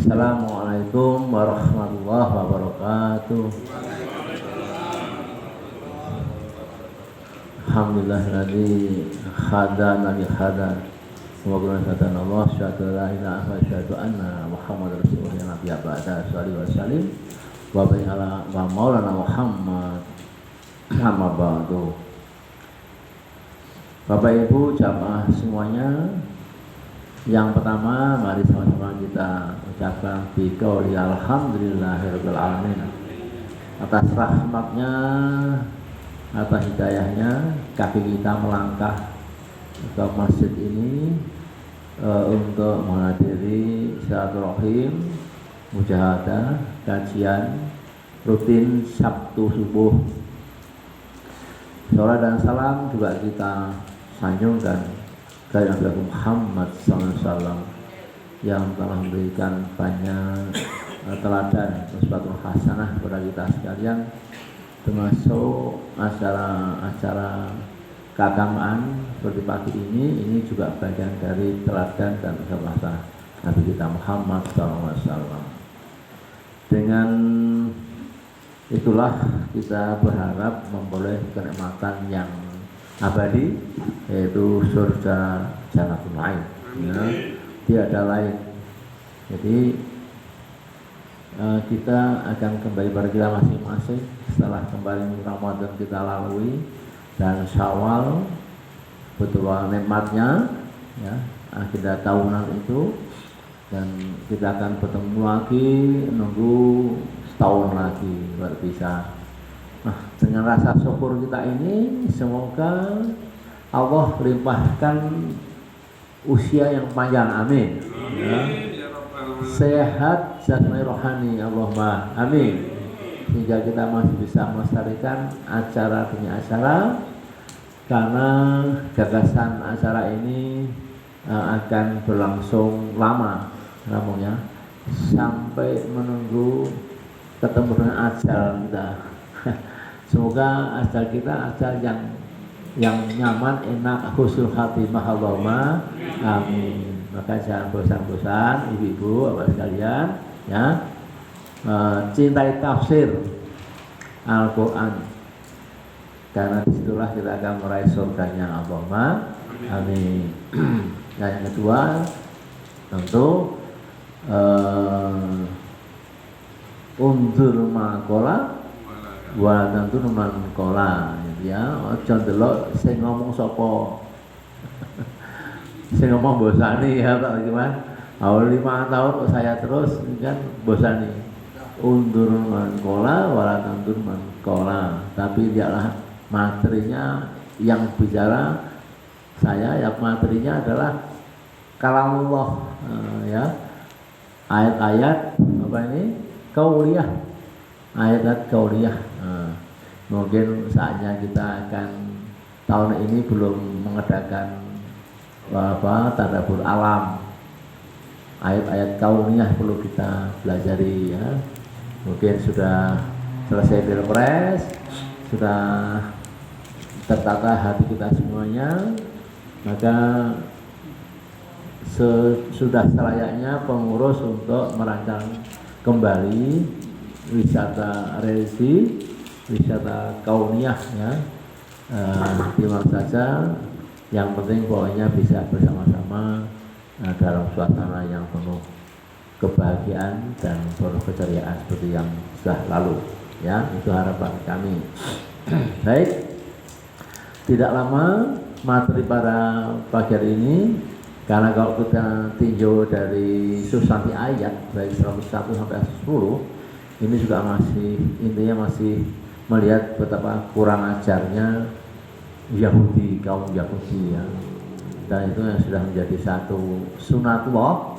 Assalamualaikum warahmatullahi wabarakatuh. Alhamdulillahilladzi hadana li hada wa qulana Allah syahadu la ilaha wa syahadu anna Muhammadar Rasulullah nabiyya ba'da sallallahu alaihi wasallam wa ala wa maulana Muhammad amma ba'du. Bapak Ibu jamaah semuanya, yang pertama mari sama-sama kita ucapkan biqauli alhamdulillahirabbil alamin atas rahmatnya, atas hidayahnya kaki kita melangkah ke masjid ini untuk menghadiri silaturahim, mujahadah, kajian rutin Sabtu subuh. Salam dan salam juga kita sanjungkan kepada Nabi Muhammad SAW yang telah memberikan banyak teladan uswatun hasanah kepada kita sekalian, termasuk acara-acara keagamaan seperti pagi ini juga bagian dari teladan dan uswah Nabi kita Muhammad SAW. Dengan itulah kita berharap memperoleh kenikmatan yang abadi, yaitu surga Jannatul Na'im. Ya, tidak ada lain. Jadi kita akan kembali pada kita masing-masing setelah kembali Ramadan kita lalui dan Syawal betul nikmatnya, ya, agenda tahunan itu, dan kita akan bertemu lagi nunggu setahun lagi baru bisa. Nah, dengan rasa syukur kita ini, semoga Allah limpahkan usia yang panjang, amin. Ya. Sehat jasmani rohani, Allahumma amin. Sehingga kita masih bisa melestarikan acara demi acara, karena gagasan acara ini akan berlangsung lama, namanya sampai menunggu ketemu dengan ajal kita. Semoga ajal kita ajal yang nyaman, enak, husnul khatimah, Allahumma amin. Maka jangan bosan-bosan ibu-ibu bapak sekalian, ya, cintai tafsir Al-Quran, karena disitulah kita akan meraih surganya, Allahumma amin. Nah, yang kedua tentu undur makola wa tentu mankola, ya, ojo ndelok sing ngomong sapa. Sing ngomong bosani, ya Pak gimana? Awal 5 tahun saya terus kan bosani. Undur mankola wa tentu mankola, tapi dialah materinya yang bicara saya, yang materinya adalah kalamullah, ya, ayat-ayat apa ini? Kauliyah, ayat kauliyah. Mungkin saatnya kita akan tahun ini belum mengadakan tadabbur alam, ayat-ayat kauliyah perlu kita pelajari, ya. Mungkin sudah selesai pilpres, sudah tertata hati kita semuanya, maka sudah selayaknya pengurus untuk merancang kembali wisata religi, wisata kauniyah, ya, di mana saja. Yang penting pokoknya bisa bersama-sama dalam suasana yang penuh kebahagiaan dan penuh keceriaan seperti yang sudah lalu, ya, itu harapan kami. Baik, tidak lama materi pada pagi hari ini, karena kalau kita tinjau dari substansi ayat dari 101 sampai 10, ini juga masih intinya masih melihat betapa kurang ajarnya Yahudi, kaum Yahudi, ya. Dan itu yang sudah menjadi satu sunatullah,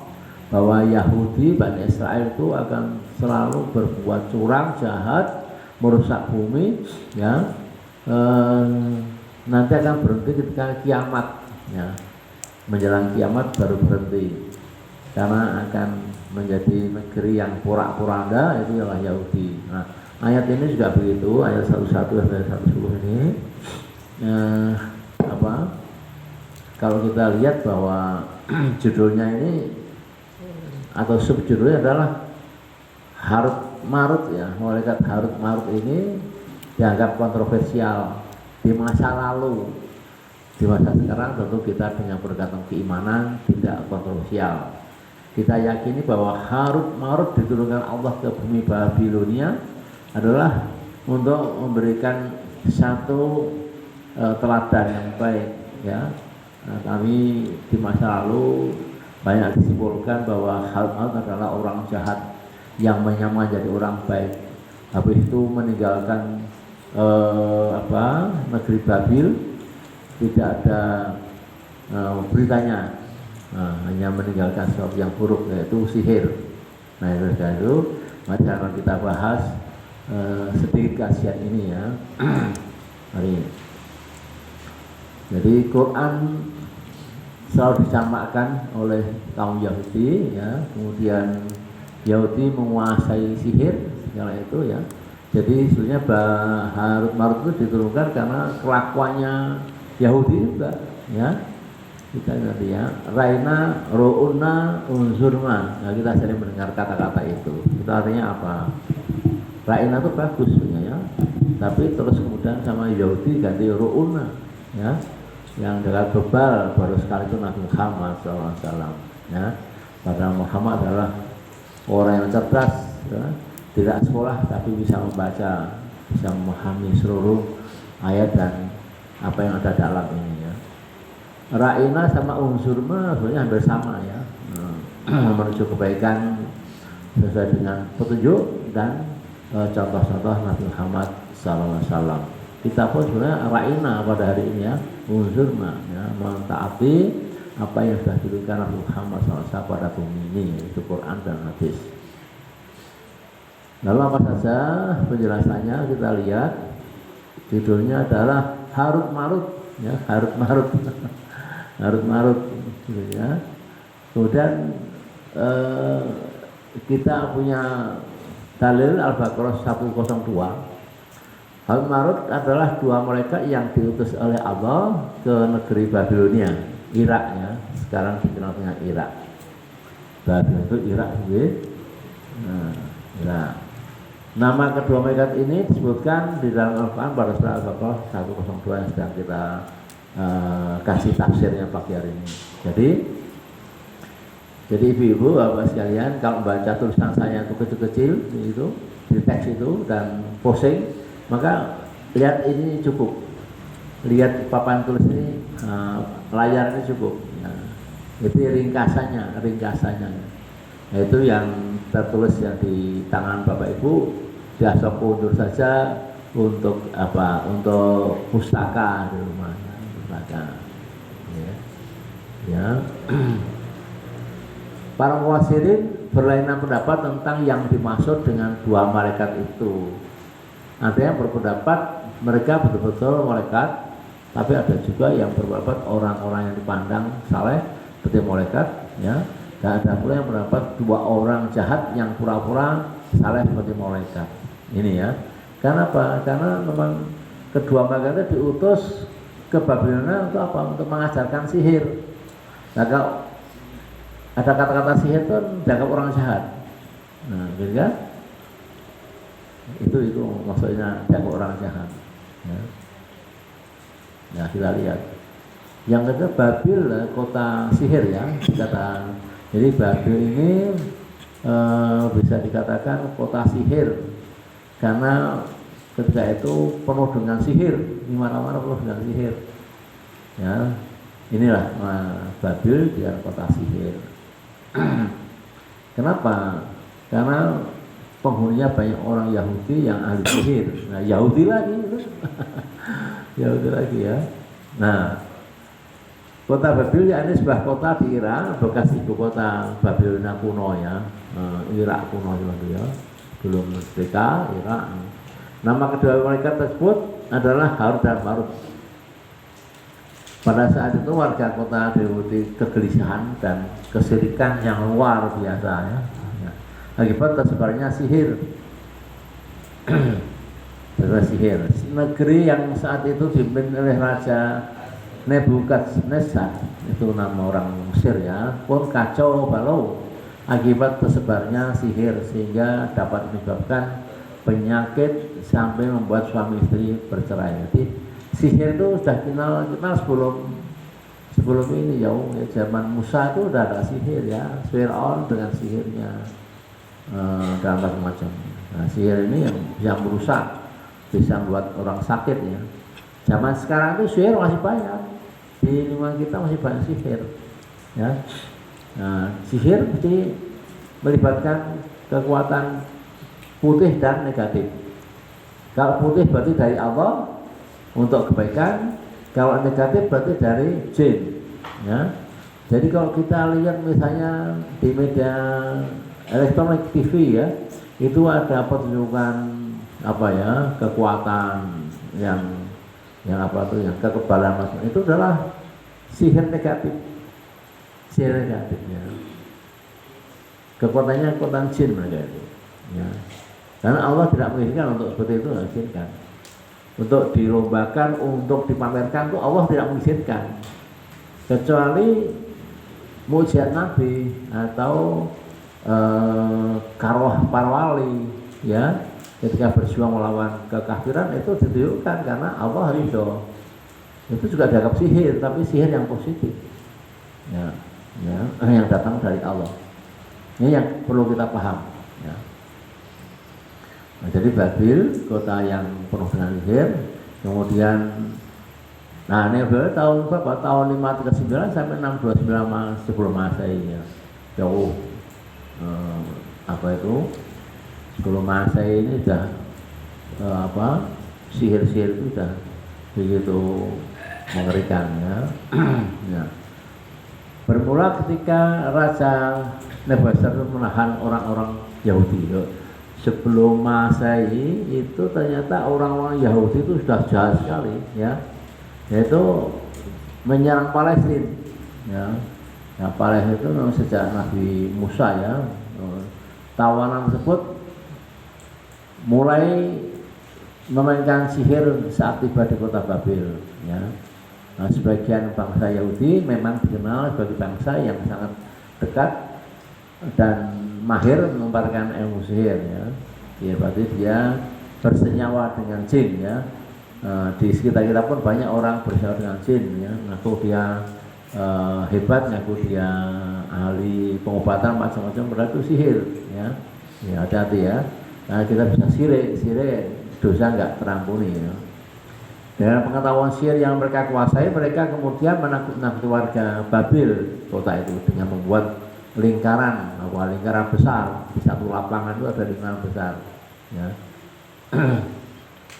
bahwa Yahudi Bani Israel itu akan selalu berbuat curang, jahat, merusak bumi, ya. Nanti akan berhenti ketika kiamat, ya. Menjelang kiamat baru berhenti, karena akan menjadi negeri yang porak-poranda, itu adalah Yahudi. Nah, ayat ini juga begitu, ayat 101 sampai 110 ini, kalau kita lihat bahwa judulnya ini atau subjudulnya adalah Harut Marut ya. Malaikat Harut Marut ini dianggap kontroversial di masa lalu. Di masa sekarang tentu kita dengan berkaitan keimanan tidak kontroversial. Kita yakini bahwa Harut Marut diturunkan Allah ke bumi Babilonia adalah untuk memberikan satu teladan yang baik ya. Nah, kami di masa lalu banyak disimpulkan bahwa Harut Marut adalah orang jahat yang menyamar jadi orang baik. Habis itu meninggalkan negeri Babil, tidak ada beritanya, hanya meninggalkan sesuatu yang buruk yaitu sihir. Nah itu mari akan kita bahas sedikit kajian ini ya. Mari. Jadi Quran selalu disamakan oleh kaum Yahudi ya, kemudian Yahudi menguasai sihir segala itu ya. Jadi sebenarnya Harut Marut itu diturunkan karena kelakuannya Yahudi juga ya. Kita nanti ya, Raina, Ro'una, Unzurma. Nah, kita sering mendengar kata-kata itu. Itu artinya apa? Raina itu bagus sebenarnya ya. Tapi terus kemudian sama Yahudi ganti Ro'una ya. Yang dekat bebal baru sekali itu Nabi Muhammad SAW ya. Padahal Muhammad adalah orang yang cerdas ya. Tidak sekolah tapi bisa membaca, bisa memahami seluruh ayat dan apa yang ada dalam ini ya. Ra'ina sama unsurma sebenarnya hampir sama ya, menuju kebaikan sesuai dengan petunjuk dan contoh-contoh Nabi Muhammad SAW. Kita pun sebenarnya ra'ina pada hari ini ya, unsurma ya, mentaati apa yang sudah diberikan Nabi Muhammad SAW pada bumi ini, itu Quran dan hadis. Lalu apa saja penjelasannya kita lihat. Judulnya adalah Harut Marut ya, Harut Marut. Harut Marut gitu ya. Kemudian kita punya dalil Al-Baqarah 102. Harut Marut adalah dua malaikat yang diutus oleh Allah ke negeri Babilonia, Irak ya. Sekarang dikenal dengan Irak. Babilonia itu Irak gitu. Nah, Irak. Nama kedua malaikat ini disebutkan di dalam Al-Quran pada surah Al-Baqarah 102 yang sedang kita kasih tafsirnya pagi hari ini. Jadi ibu-ibu bapak sekalian, kalau membaca tulisan saya itu kecil-kecil itu di teks itu dan posing, maka lihat ini cukup. Lihat papan tulis ini, layar ini cukup. Ya. Itu ringkasannya. Itu yang tertulis yang di tangan bapak ibu, biasa undur saja untuk apa? Untuk pustaka di rumah. Ya. Para mufassirin berlainan pendapat tentang yang dimaksud dengan dua malaikat itu. Ada yang berpendapat mereka betul-betul malaikat, tapi ada juga yang berpendapat orang-orang yang dipandang saleh seperti malaikat, ya. Dan ada pula yang berpendapat dua orang jahat yang pura-pura saleh seperti malaikat. Ini ya. Karena apa? Karena memang kedua malaikat itu diutus ke Babilonia untuk apa? Untuk mengajarkan sihir. Nah, kalau ada kata-kata sihir itu dianggap orang jahat. Nah, gitu kan? Itu maksudnya dianggap orang jahat. Ya. Nah, kita lihat. Yang kedua Babil, kota sihir ya. Jadi Babil ini bisa dikatakan kota sihir karena ketika itu penuh dengan sihir, di mana-mana penuh dengan sihir. Ya, inilah Babil dia kota sihir. Kenapa? Karena penghuninya banyak orang Yahudi yang ahli sihir. Nah, Yahudi lagi, Yahudi lagi ya. Nah, kota Babil ya ini sebuah kota di Irak, bekas ibu kota Babilonia kuno ya, Irak kuno itu ya, belum merdeka Irak. Nama kedua malaikat tersebut adalah Harut dan Marut. Pada saat itu warga kota diliputi kegelisahan dan kesirikan yang luar biasa ya. Akibat tersebarnya sihir. Sihir. Negeri yang saat itu dipimpin oleh Raja Nebukadnezar, itu nama orang Mesir ya, pun kacau balau akibat tersebarnya sihir sehingga dapat menyebabkan penyakit sampai membuat suami istri bercerai. Jadi sihir itu sudah kita sebelum ini ya, zaman Musa itu udah ada sihir ya, Fir'aun dengan sihirnya dan macam-macam. Nah, sihir ini yang bisa merusak, bisa membuat orang sakit ya. Zaman sekarang itu sihir masih banyak, di lingkungan kita masih banyak sihir ya. Nah, sihir mesti melibatkan kekuatan putih dan negatif. Kalau putih berarti dari Allah untuk kebaikan, kalau negatif berarti dari jin ya. Jadi kalau kita lihat misalnya di media elektronik TV ya, itu ada pertunjukan apa ya, kekuatan yang apa tuh, yang kekebalan masuk, itu adalah sihir negatif. Sihir negatifnya kekuatannya kekuatan jin mereka itu ya. Karena Allah tidak mengizinkan untuk seperti itu, tidak mengizinkan untuk dilombakan, untuk dipamerkan, itu Allah tidak mengizinkan, kecuali mujizat Nabi atau karwah para wali ya, ketika berjuang melawan kekafiran itu ditunjukkan karena Allah ridho. Itu juga dianggap sihir, tapi sihir yang positif ya, yang datang dari Allah. Ini yang perlu kita paham ya. Nah, jadi Babil kota yang penuh dengan sihir. Kemudian nah ini tahun berapa? Tahun 539 sampai 629 sebelum Masehi ya. Jauh apa itu? Sebelum Masehi ini sudah sihir-sihir itu sudah begitu mengerikan ya. Ya. Bermula ketika Raja Nebukadnezar menahan orang-orang Yahudi. Sebelum Masehi itu ternyata orang-orang Yahudi itu sudah jahat sekali ya, yaitu menyerang Palestina ya. Nah, Palestina itu memang sejak Nabi Musa ya, tawanan tersebut mulai memainkan sihir saat tiba di kota Babil ya. Nah, sebagian bangsa Yahudi memang dikenal sebagai bangsa yang sangat dekat dan mahir mengembarkan ilmu sihir ya. Ya berarti dia bersenyawa dengan jin ya. Di sekitar kita pun banyak orang bersenyawa dengan jin ya, ngaku dia hebat, ngaku dia ahli pengobatan macam-macam, berarti itu sihir ya. Ya hati-hati ya. Nah, kita bisa sirik dosa nggak terampuni ya. Dengan pengetahuan sihir yang mereka kuasai, mereka kemudian menakut-nakuti warga Babil kota itu dengan membuat lingkaran besar. Di satu lapangan itu ada lingkaran besar ya.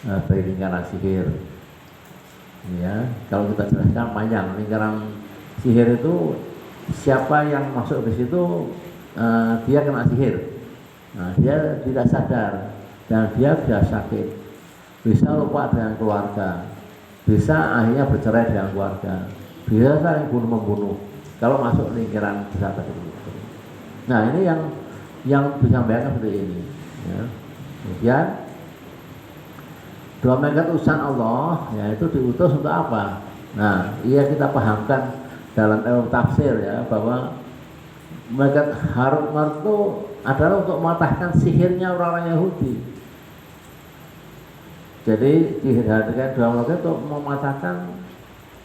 Dari lingkaran sihir ya. Kalau kita jelaskan panjang, lingkaran sihir itu siapa yang masuk di situ dia kena sihir. Nah, dia tidak sadar dan dia bisa sakit, bisa lupa dengan keluarga, bisa akhirnya bercerai dengan keluarga, bisa saling bunuh-membunuh kalau masuk lingkaran besar tersebut. Nah, ini yang bisa membayangkan seperti ini ya. Kemudian dua malaikat utusan Allah ya, itu diutus untuk apa? Nah, iya kita pahamkan dalam ilmu tafsir ya, bahwa malaikat Harut Marut itu adalah untuk mematahkan sihirnya orang-orang Yahudi. Jadi dihadirkan dua malaikat untuk mematahkan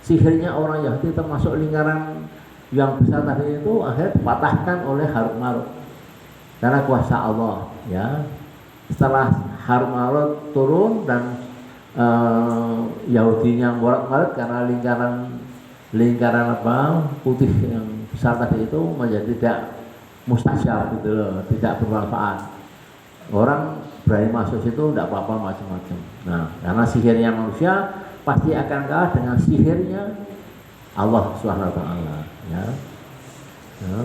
sihirnya orang Yahudi, termasuk lingkaran yang besar tadi itu akhirnya dipatahkan oleh Harut Marut karena kuasa Allah ya. Setelah Harut Marut turun dan Yahudinya Marut karena lingkaran apa putih yang besar tadi itu menjadi tidak mustajab gitu loh, tidak bermanfaat. Orang berani masuk situ tidak apa-apa macam-macam. Nah, karena sihirnya manusia pasti akan kalah dengan sihirnya Allah Subhanahu wa taala ya. Ya.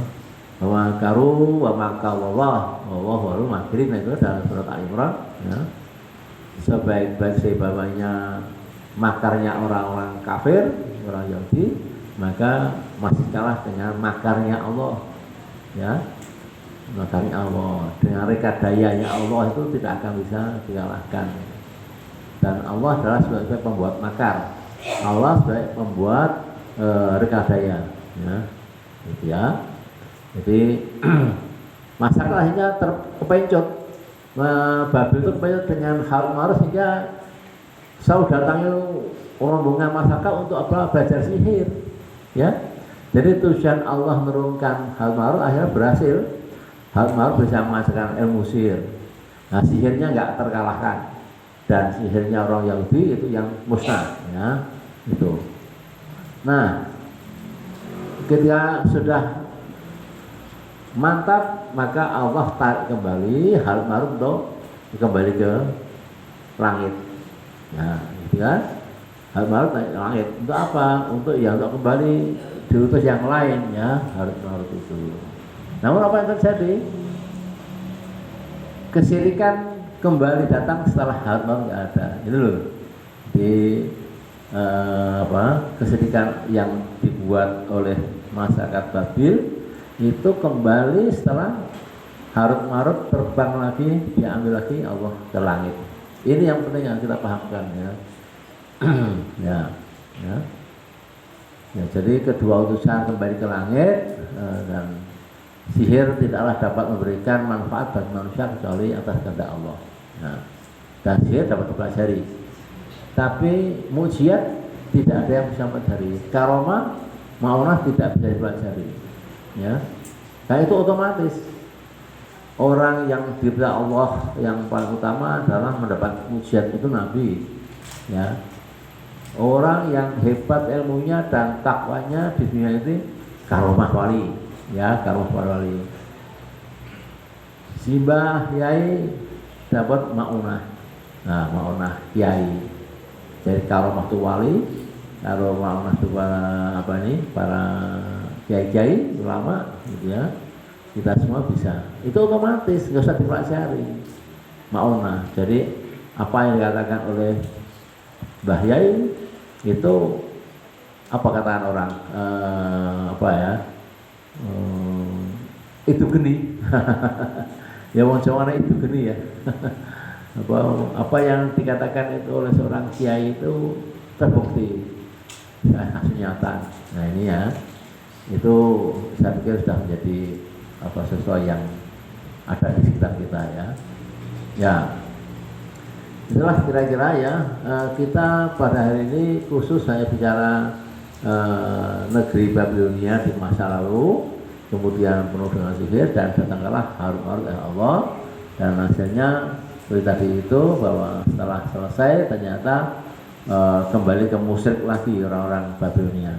Wa karu wa makallallah wallahu makirin, itu dalam surat Al-Imran ya. Sebaik-baik sebabnya makarnya orang-orang kafir, orang Yahudi, maka masih kalah dengan makarnya Allah ya. Makarnya Allah dengan rekadayanya Allah itu tidak akan bisa dikalahkan. Dan Allah adalah sebagai pembuat makar, Allah sebagai pembuat rekadaya ya, gitu ya. Jadi Masyarakat akhirnya terkepencut. Babil itu kepencut dengan harut marut sehingga selalu datangi rombongan masyarakat untuk apa? Belajar sihir, ya. Jadi tujuan Allah menurunkan harut marut akhirnya berhasil. Harut marut bisa menghasilkan ilmu sihir. Nah, sihirnya nggak terkalahkan, dan sihirnya orang Yahudi itu yang musnah, ya, itu. Nah, ketika sudah mantap, maka Allah tarik kembali harut marut untuk kembali ke langit. Nah, gitu kan? Harut marut naik ke langit. Untuk apa? Untuk kembali diutus yang lain, ya, harut marut itu. Namun apa yang terjadi? Kesyirikan kembali datang setelah harut marut nggak ada. Itu loh. Di kesyirikan yang dibuat oleh masyarakat Babil itu kembali setelah harut marut terbang lagi, diambil lagi Allah ke langit. Ini yang penting yang kita pahamkan, ya. Ya, jadi kedua utusan kembali ke langit, dan sihir tidaklah dapat memberikan manfaat bagi manusia kecuali atas kehendak Allah. Nah, dan sihir dapat dipelajari, tapi mukjizat tidak ada yang bisa mempelajari. Karomah, maunah tidak bisa dipelajari, ya. Nah, itu otomatis orang yang diberi Allah yang paling utama adalah mendapat mukjizat itu Nabi, ya. Orang yang hebat ilmunya dan takwanya di dunia ini karomah wali, ya, karomah wali. Simbah Yai dapat maunah. Nah, maunah Yai. Jadi karomah itu wali, karomah maunah itu para kiai-kiai ulama, gitu, ya. Kita semua bisa. Itu otomatis, nggak usah dipelajari. Maunah. Jadi apa yang dikatakan oleh Mbah Yai itu apa kataan orang, itu geni. Ya, wong Jawa itu geni, ya. apa yang dikatakan itu oleh seorang kiai itu terbukti, nyata. Nah, ini, ya, itu saya pikir sudah menjadi sesuatu yang ada di sekitar kita, ya. Ya, itulah kira-kira, ya, kita pada hari ini khusus hanya bicara negeri Babilonia di masa lalu, kemudian penuh dengan sihir, dan datanglah harut marut Allah, dan hasilnya seperti tadi itu, bahwa setelah selesai ternyata kembali ke musyrik lagi orang-orang Babilonia.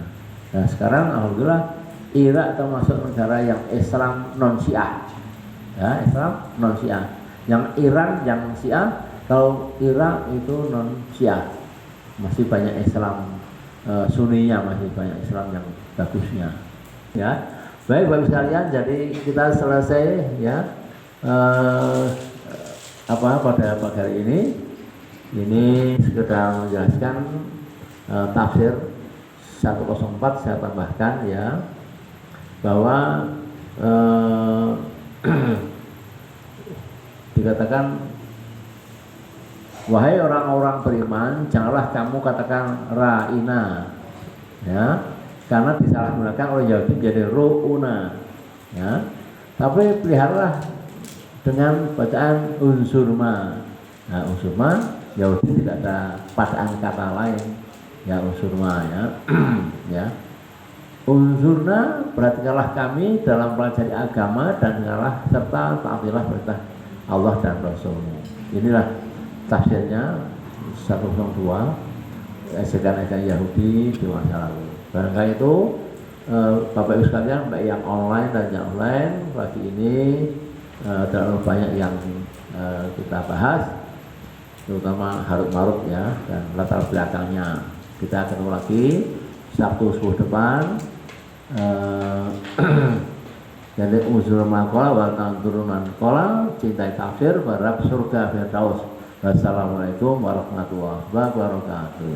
Dan sekarang alhamdulillah Irak termasuk negara yang Islam non Syiah, ya, Islam non Syiah. Yang Iran yang Syiah, kalau Irak itu non Syiah, masih banyak Islam Sunninya, masih banyak Islam yang bagusnya, ya. Baik Bapak sekalian, jadi kita selesai, ya, pada pagi hari ini sekedar menjelaskan tafsir 104. Saya tambahkan, ya, bahwa dikatakan, wahai orang-orang beriman, janganlah kamu katakan ra'ina, ya, karena disalahgunakan oleh Yahudi menjadi ru'una, ya. Tapi peliharalah dengan bacaan unsurma. Nah, unsurma Yahudi tidak ada padaan kata lain, ya, unsurma, ya. Ya, unsurna perhatikanlah kami dalam pelajari agama, dan dengarlah serta taatilah perintah Allah dan Rasulnya. Inilah tafsirnya 102 ejekan-ejekan Yahudi di masa lalu. Barangkali itu Bapak Ibu sekalian, baik yang online dan yang offline, pagi ini terlalu banyak yang kita bahas, terutama harut marut, ya, dan latar belakangnya. Kita ketemu lagi Sabtu subuh depan. Jadi uzur makola wa turunan kola, cintai tafsir, berharap surga firdaus. Wassalamualaikum warahmatullahi wabarakatuh.